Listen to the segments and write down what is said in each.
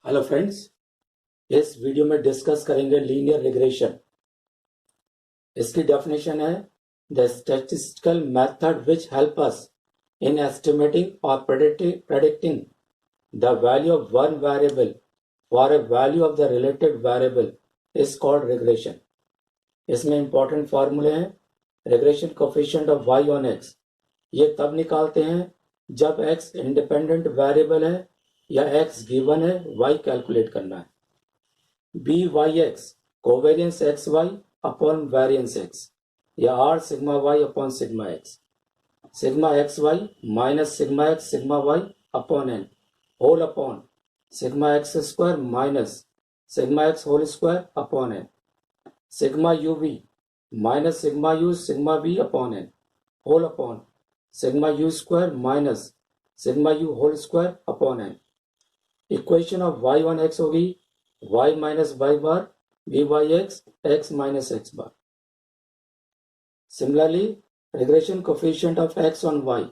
Hello friends, इस video में discuss करेंगे लीनियर रिग्रेशन। इसकी डेफिनेशन है the statistical method which help us in estimating और predicting the value of one variable for a value of the related variable is called regression. इसमें important फॉर्मूले हैं। Regression coefficient of y on x, ये तब निकालते हैं जब x independent variable है या x गिवन है, y कैलकुलेट करना है। B y x covariance x y upon variance x या r sigma y upon sigma x y minus sigma y upon n whole upon sigma x square minus sigma x whole square upon n sigma u v minus sigma v upon n whole upon sigma u square minus sigma u whole square upon n. Equation of y on x होगी y minus y bar b y x minus x bar. Similarly regression coefficient of x on y,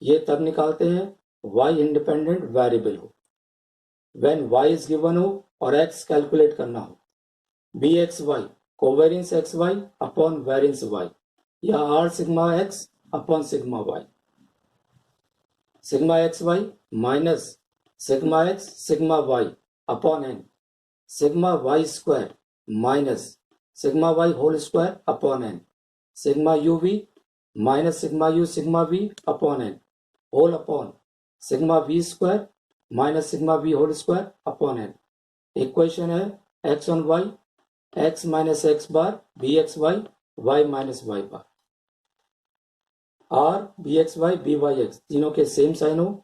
ये तब निकालते हैं y independent variable हो, when y is given हो और x calculate करना हो। B x y covariance x y upon variance y या r sigma x upon sigma y। Sigma x y minus sigma x sigma y upon n sigma y square minus sigma y whole square upon n sigma u v minus sigma v upon n whole upon sigma v square minus sigma v whole square upon n. Equation है x on y x minus x bar b x y y minus y bar. R b x y b y x तीनों के same sign हो,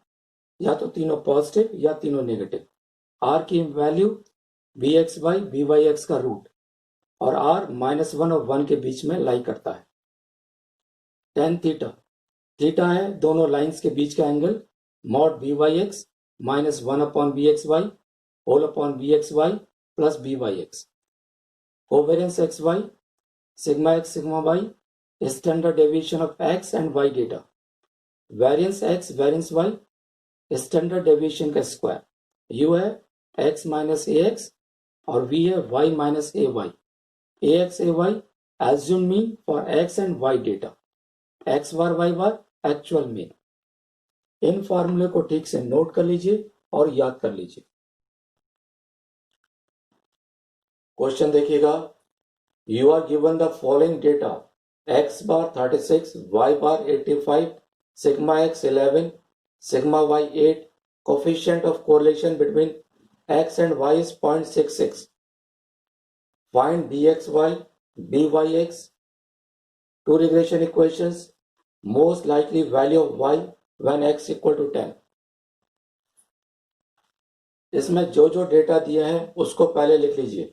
या तो तीनों positive या तीनों negative. R की value b x y b y x का रूट और आर -1 और 1 के बीच में लाई करता है। टेन थीटा है दोनों लाइंस के बीच का angle mod b y x -1 upon b x y whole upon b x y plus b y x. Covariance x y sigma y standard deviation of x and y data. Variance x variance y standard deviation का square. U है x minus a x और v है y minus a y. A x a y assume mean for x and y data, x bar y bar actual mean. इन फॉर्मूले को ठीक से note कर लीजिए और याद कर लीजिए। क्वेश्चन देखिएगा, you are given the following data x bar 36 y bar 85 sigma x 11 sigma y 8, coefficient of correlation between x and y is 0.66. Find dxy, dyx. Two regression equations. Most likely value of y when x equal to 10. इसमें जो data दिए हैं उसको पहले लिख लीजिए।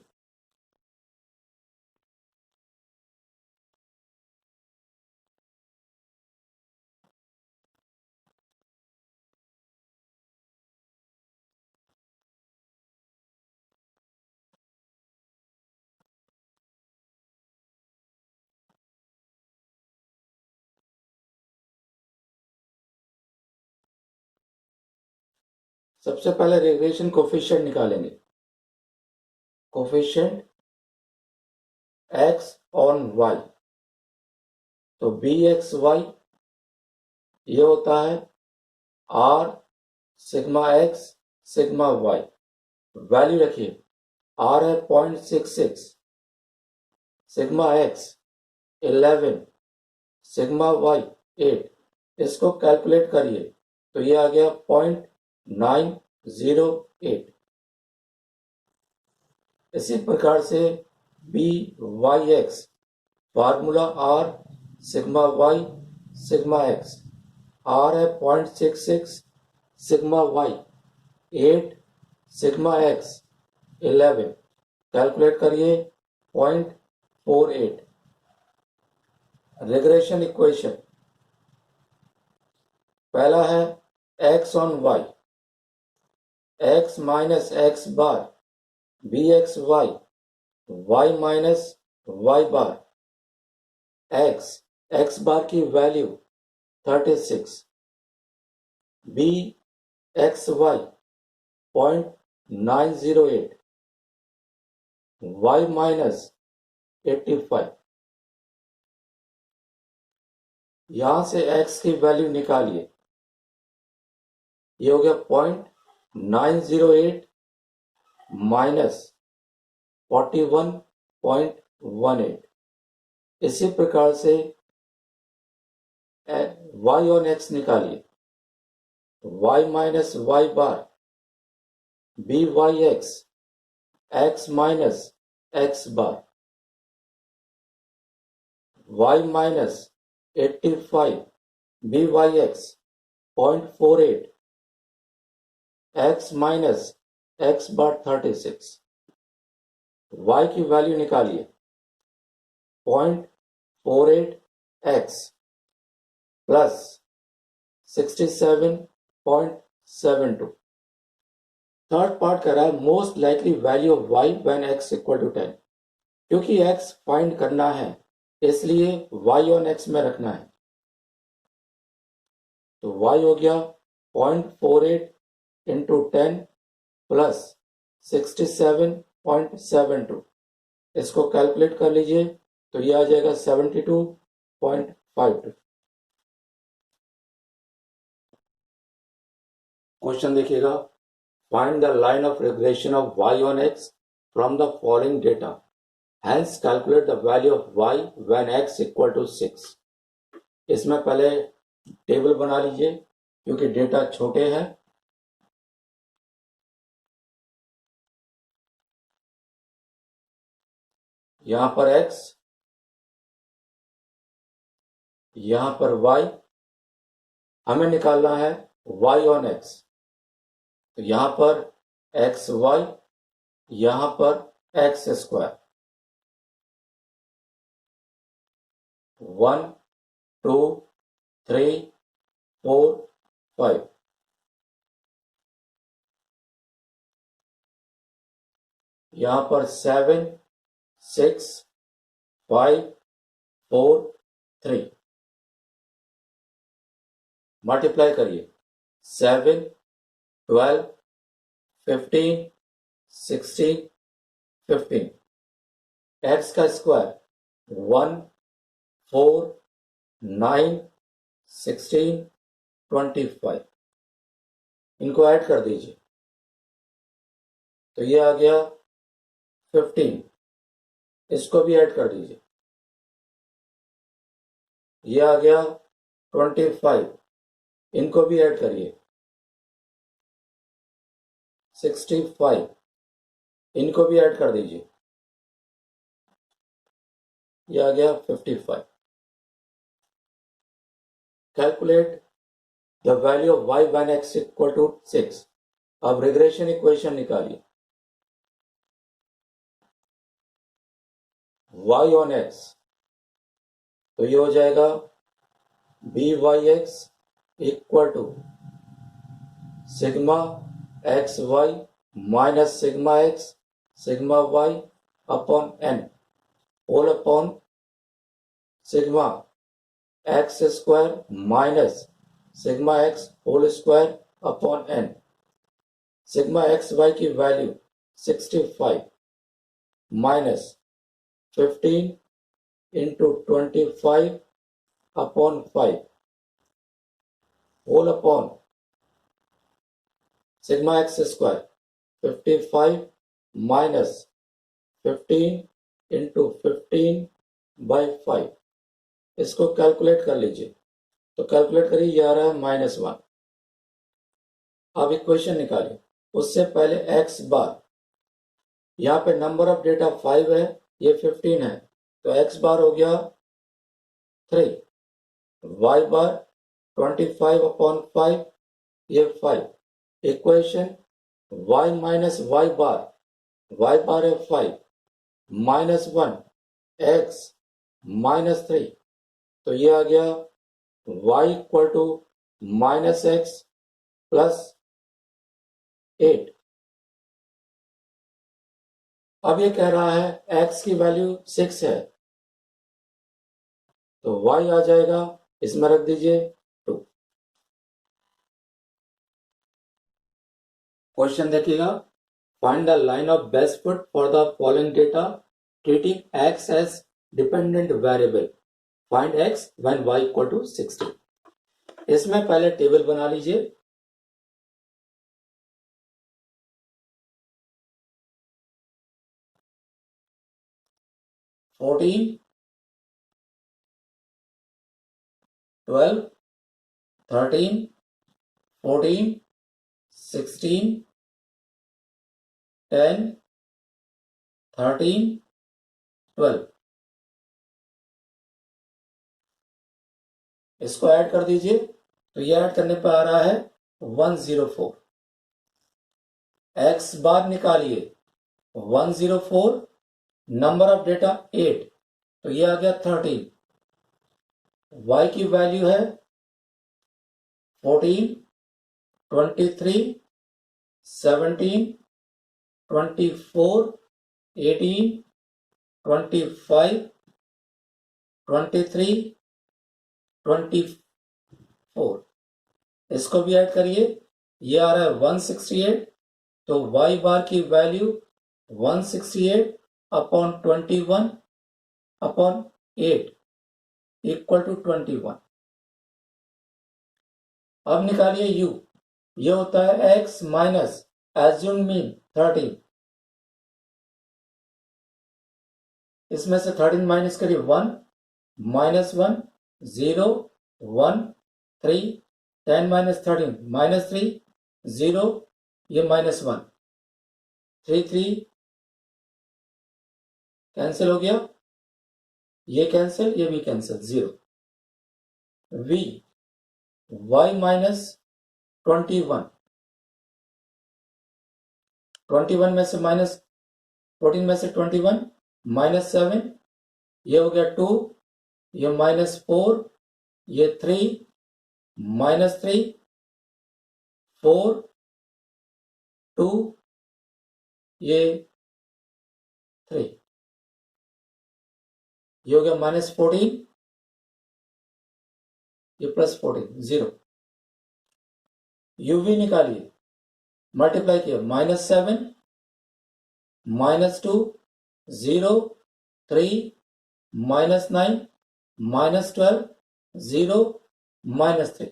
सबसे पहले रिग्रेशन कोफिशिएंट निकालेंगे। कोफिशिएंट x ऑन y, तो बी एक्स वाई ये होता है r sigma x sigma y। Value रखिए, r है 0.66, सिग्मा x 11, सिग्मा y 8। इसको कैलकुलेट करिए तो ये आ गया 0.908। इसी प्रकार से b y x formula r sigma y sigma x, r है 0.66, sigma y 8, sigma x 11, calculate करिए 0.48। रिग्रेशन इक्वेशन पहला है x on y, x minus x bar b x y y minus y bar. x bar की value 36, b x y 908, y minus 85। यहां से x की value निकालिए। ये हो गया 0.908 माइनस 41.18। इसी प्रकार से y on x निकालिए। y minus y bar b y x minus x bar, y minus 85 b y x 0.48, x minus x bar 36। y की वैल्यू निकालिए 0.48x प्लस 67.72। थर्ड पार्ट कह रहा है most likely value of y when x equal to 10। क्योंकि x find करना है इसलिए y on x में रखना है। तो y हो गया 0.48 इंटू 10 प्लस 67.72। इसको कैलकुलेट कर लीजिए तो ये आ जाएगा 72.52। क्वेश्चन देखिएगा, find the line of regression of y on x from the following data, hence calculate the value of y when x equal to 6। इसमें पहले टेबल बना लीजिए क्योंकि डेटा छोटे हैं। यहां पर x, यहां पर y, हमें निकालना है y on x। तो यहां पर एक्स वाई, यहां पर एक्स स्क्वायर 1 2 3 4 5। यहां पर 7 6 5 4 3। मल्टीप्लाई करिए 7 12 15 16 15। एक्स का स्क्वायर 1 4 9 16 25। इनको ऐड कर दीजिए तो ये आ गया 15। इसको भी ऐड कर दीजिए, ये आ गया 25। इनको भी ऐड करिए 65। इनको भी ऐड कर दीजिए, ये आ गया 55। Calculate the value of y when x equal to 6। अब रिग्रेशन इक्वेशन निकालिए। y on x, तो ये हो जाएगा b y x equal to sigma x y minus sigma x sigma y upon n whole upon sigma x square minus sigma x whole square upon n। Sigma x y की value 65 minus 15 into 25 upon 5 whole upon sigma x square 55 minus 15 into 15 by 5। इसको calculate कर लीजिए तो calculate करिए, ये आ रहा है -1। अब इक्वेशन निकालिए। उससे पहले एक्स बार, यहाँ पे नंबर ऑफ डेटा 5 है, ये 15 है, तो एक्स बार हो गया 3। वाई बार 25 अपॉन 5, ये 5। इक्वेशन y माइनस वाई बार है 5 -1 x -3, तो ये आ गया y equal to -x plus 8। अब ये कह रहा है x की वैल्यू 6 है, तो y आ जाएगा, इसमें रख दीजिए 2। क्वेश्चन देखिएगा, Find the line of best fit for the following data, treating x as dependent variable. Find x when y equal to 60. इसमें पहले टेबल बना लीजिए. फोर्टीन 12 13 14 16 10 13 12. इसको ऐड कर दीजिए तो ये ऐड करने पर आ रहा है 104. एक्स बार निकालिए 104, नंबर ऑफ डेटा 8 तो ये आ गया 13. y की वैल्यू है 14 23 17 24 18 25 23 24. इसको भी ऐड करिए, ये आ रहा है 168. तो y बार की value 168 upon 21 upon 8 equal to 21. अब निकालिए u. ये होता है x माइनस एज्यूम मीन 13. इसमें से 13 माइनस करिए 1 माइनस 1 0 1 3 10 माइनस 13 माइनस 3 0 ये माइनस 1 3 3 कैंसिल हो गया, ये कैंसिल ये भी कैंसिल 0. v y माइनस 21 21 में से माइनस 14 में से 21 माइनस 7 ये हो गया 2, ये माइनस 4 ये 3 माइनस 3 4 2 ये 3 ये हो गया माइनस 14 ये प्लस 14 0. यूवी निकालिए, मल्टीप्लाई किया minus 7 minus 2 0 3 minus 9 minus 12 0 minus 3.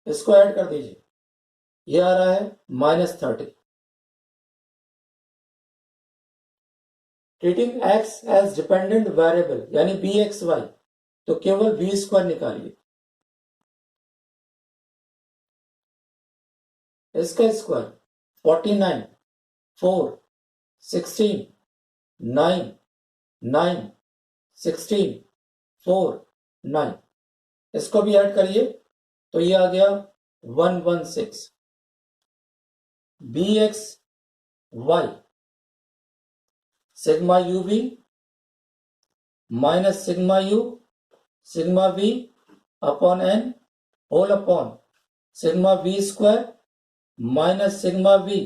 इसको ऐड कर दीजिए, ये आ रहा है minus 30. Treating x age dependent variable यानी bxy तो केवल v स्क्वायर निकालिए. इसका स्क्वायर 49 4 16 9 9 16 4 9. इसको भी ऐड करिए तो ये आ गया 116. bxy sigma u v minus sigma u sigma v upon n whole upon sigma v square minus sigma v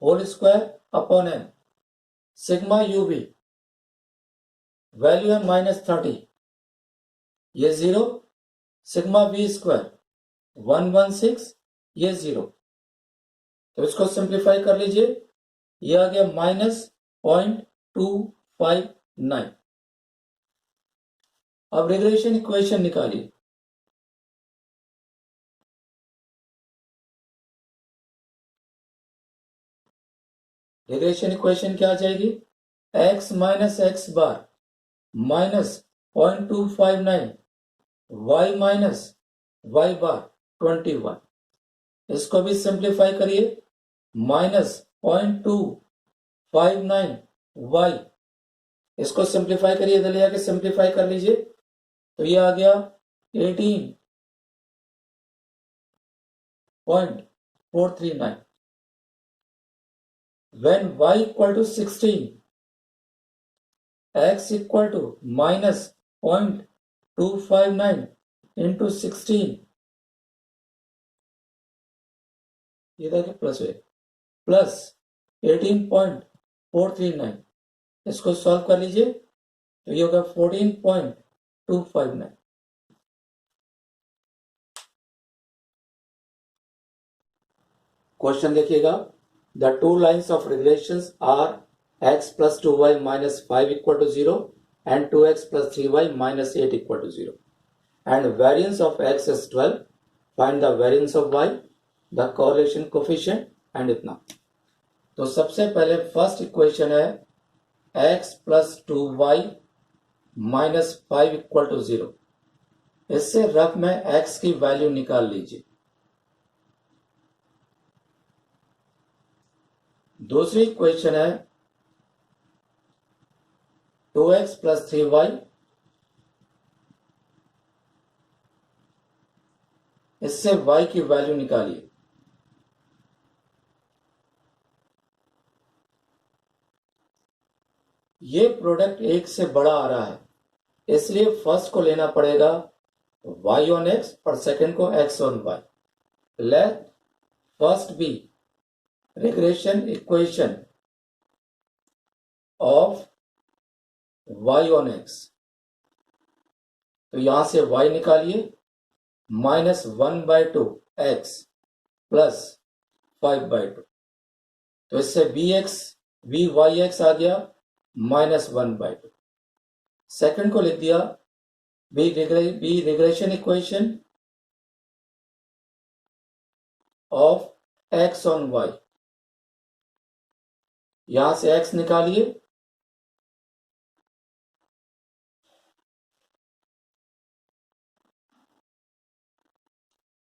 whole square upon n. Sigma u v value है माइनस 30, ये 0. सिग्मा वी स्क्वायर 116 ये 0. तो इसको simplify कर लीजिए, ये आ गया माइनस 0.259. अब रिग्रेशन इक्वेशन निकालिए. रिग्रेशन इक्वेशन क्या आ जाएगी, x माइनस एक्स बार माइनस 0.259 y माइनस y बार 21. इसको भी सिंप्लीफाई करिए, माइनस 0.259 y. इसको सिंप्लीफाई करिए, इधर ले आके सिंप्लीफाई कर लीजिए तो ये आ गया 18.439. when y equal to 16 x equal to minus 0.259 into 16 ये देखिए प्लस है प्लस 18.439. इसको सॉल्व कर लीजिए तो ये होगा 14.259. क्वेश्चन देखिएगा, the two lines of regressions are x plus 2y minus 5 equal to 0 and 2x plus 3y minus 8 equal to 0 and variance of x is 12. Find the variance of y, the correlation coefficient and इतना। तो सबसे पहले first equation है x plus 2y minus 5 equal to 0। इससे rough में x की value निकाल लीजिए। दूसरी इक्वेशन है 2x plus 3y, इससे y की वैल्यू निकालिए। ये प्रोडक्ट एक से बड़ा आ रहा है, इसलिए फर्स्ट को लेना पड़ेगा y on x और सेकंड को x on y। Let first be regression equation of y on x। तो यहां से y निकालिए, -1/2 x प्लस 5/2। तो इससे vyx आ गया -1/2। सेकंड को लिख दिया be regression equation of x on y। यहां से x निकालिए,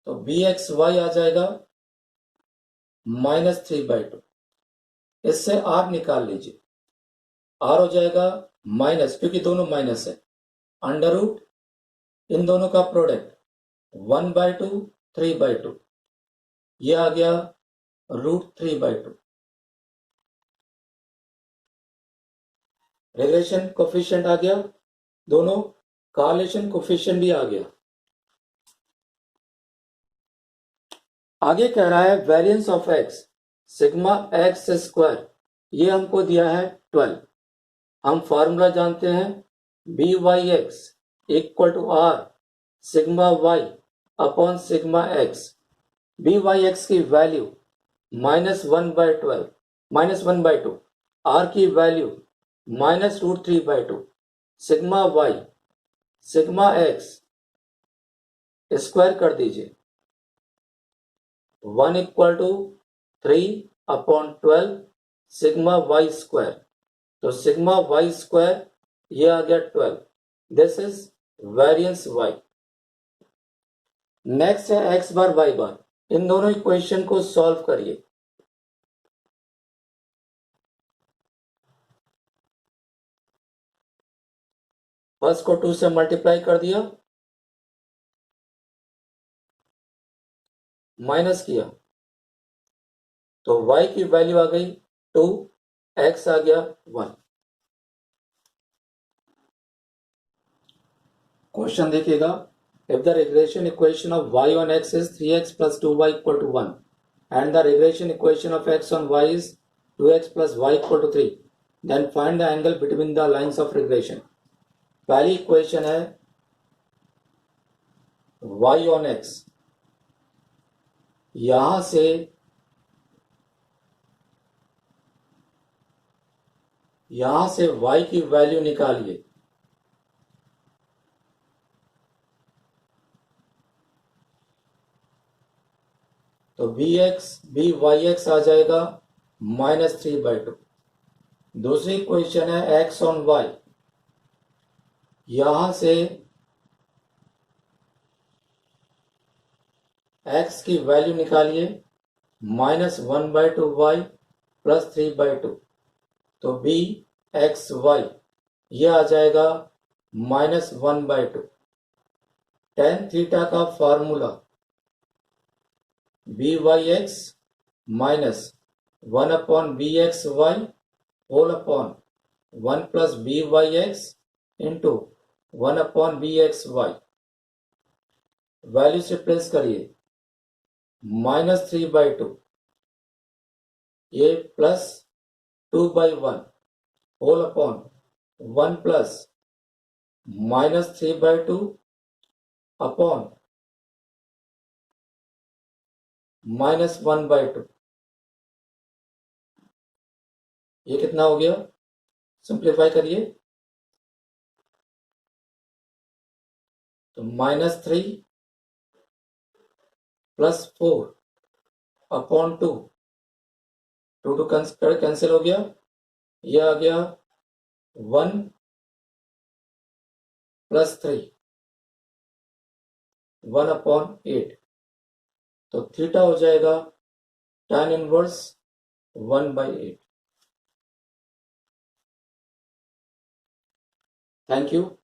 तो bxy आ जाएगा -3/2। इससे r निकाल लीजिए, r हो जाएगा माइनस, क्योंकि दोनों माइनस है, अंडर रूट इन दोनों का प्रोडक्ट 1/2 3/2, ये आ गया √3/2। रिलेशन कोफिशिएंट आ गया, दोनों कॉरलेशन कोफिशिएंट भी आ गया। आगे कह रहा है variance of x sigma x square, ये हमको दिया है 12। हम फॉर्मूला जानते हैं byx equal to r sigma y upon sigma x। byx की वैल्यू -1/12 -1/2, r की value -√3/2, sigma y sigma x square कर दीजिए, 1 equal to 3/12 sigma y square. तो सिग्मा y स्क्वायर ये आ गया 12। This is variance y। Next है x bar y bar. इन दोनों इक्वेशन को सॉल्व करिए। फर्स्ट को 2 से मल्टीप्लाई कर दिया, माइनस किया, तो y की वैल्यू आ गई 2, x आ गया 1। क्वेश्चन देखिएगा, if the regression equation of y on x is 3x plus 2y equal to 1 and the regression equation of x on y is 2x plus y equal to 3, then find the angle between the lines of regression। पहली equation है y on x, यहां से y की value निकालिए। तो byx आ जाएगा -3/2। दूसरी equation है x on y, यहां से x की वैल्यू निकालिए, -1/2y प्लस 3/2। तो bxy ये आ जाएगा -1/2। tan थीटा का formula byx -1/bxy whole upon 1 plus byx into 1/bxy। Value से प्लेस करिए, -3/2 ये plus 2/1 whole upon 1 plus -3/2 upon -1/2। ये कितना हो गया, सिंप्लीफाई करिए तो -3 + 4 अपॉन 2, 2 कैंसिल हो गया, ये आ गया 1 + 3, 1/8, तो थीटा हो जाएगा tan इनवर्स 1/8। Thank you.